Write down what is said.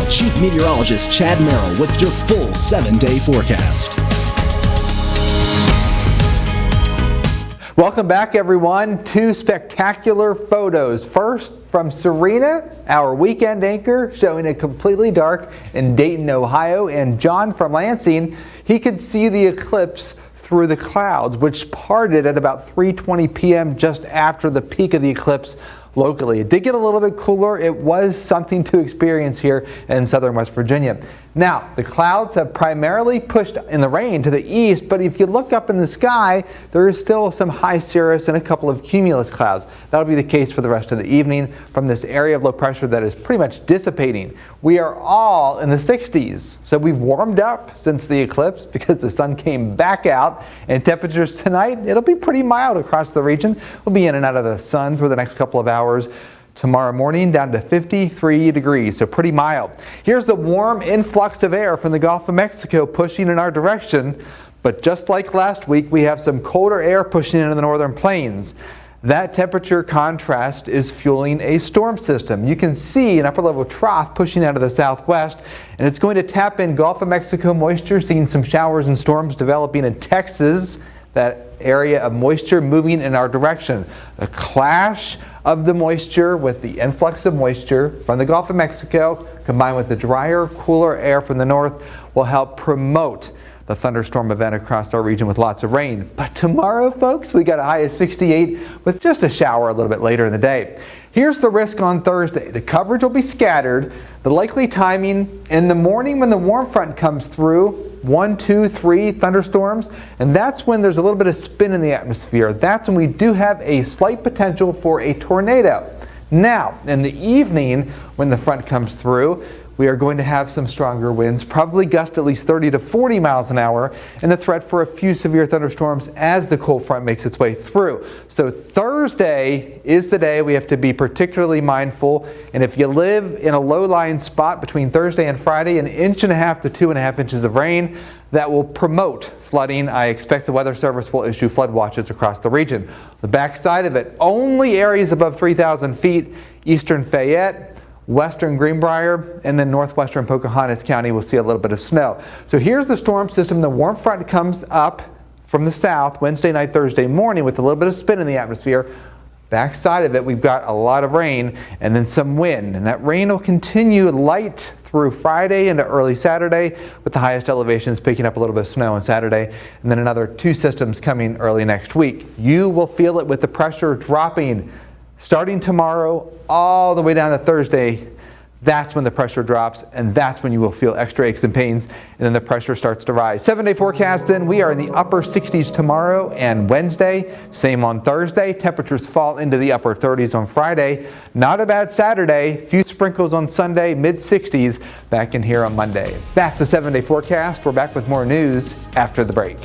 Chief Meteorologist Chad Merrill with your full 7-day forecast. Welcome back, everyone. Two spectacular photos. First, from Serena, our weekend anchor, showing it completely dark in Dayton, Ohio. And John from Lansing, he could see the eclipse through the clouds, which parted at about 3:20 p.m. just after the peak of the eclipse locally. It did get a little bit cooler. It was something to experience here in southern West Virginia. Now, the clouds have primarily pushed in the rain to the east, but if you look up in the sky, there is still some high cirrus and a couple of cumulus clouds. That'll be the case for the rest of the evening from this area of low pressure that is pretty much dissipating. We are all in the 60s, so we've warmed up since the eclipse because the sun came back out, and temperatures tonight, it'll be pretty mild across the region. We'll be in and out of the sun for the next couple of hours. Tomorrow morning down to 53 degrees, so pretty mild. Here's the warm influx of air from the Gulf of Mexico pushing in our direction, but just like last week, we have some colder air pushing into the northern plains. That temperature contrast is fueling a storm system. You can see an upper level trough pushing out of the southwest, and it's going to tap in Gulf of Mexico moisture, seeing some showers and storms developing in Texas. That area of moisture moving in our direction. The clash of the moisture with the influx of moisture from the Gulf of Mexico combined with the drier, cooler air from the north will help promote the thunderstorm event across our region with lots of rain. But tomorrow, folks, we got a high of 68 with just a shower a little bit later in the day. Here's the risk on Thursday. The coverage will be scattered. The likely timing in the morning when the warm front comes through, 1, 2, 3 thunderstorms, and that's when there's a little bit of spin in the atmosphere. That's when we do have a slight potential for a tornado. Now, in the evening when the front comes through, we are going to have some stronger winds, probably gust at least 30 to 40 miles an hour, and the threat for a few severe thunderstorms as the cold front makes its way through. So Thursday is the day we have to be particularly mindful, and if you live in a low-lying spot between Thursday and Friday, 1.5 to 2.5 inches of rain, that will promote flooding. I expect the Weather Service will issue flood watches across the region. The backside of it, only areas above 3,000 feet, eastern Fayette, western Greenbrier, and then northwestern Pocahontas County will see a little bit of snow. So here's the storm system. The warm front comes up from the south Wednesday night, Thursday morning with a little bit of spin in the atmosphere. Backside of it, we've got a lot of rain and then some wind, and that rain will continue light through Friday into early Saturday, with the highest elevations picking up a little bit of snow on Saturday, and then another 2 systems coming early next week. You will feel it with the pressure dropping starting tomorrow all the way down to Thursday. That's when the pressure drops, and that's when you will feel extra aches and pains, and then the pressure starts to rise. 7-day forecast then, we are in the upper 60s tomorrow and Wednesday. Same on Thursday. Temperatures fall into the upper 30s on Friday. Not a bad Saturday. Few sprinkles on Sunday, mid-60s back in here on Monday. That's the 7-day forecast. We're back with more news after the break.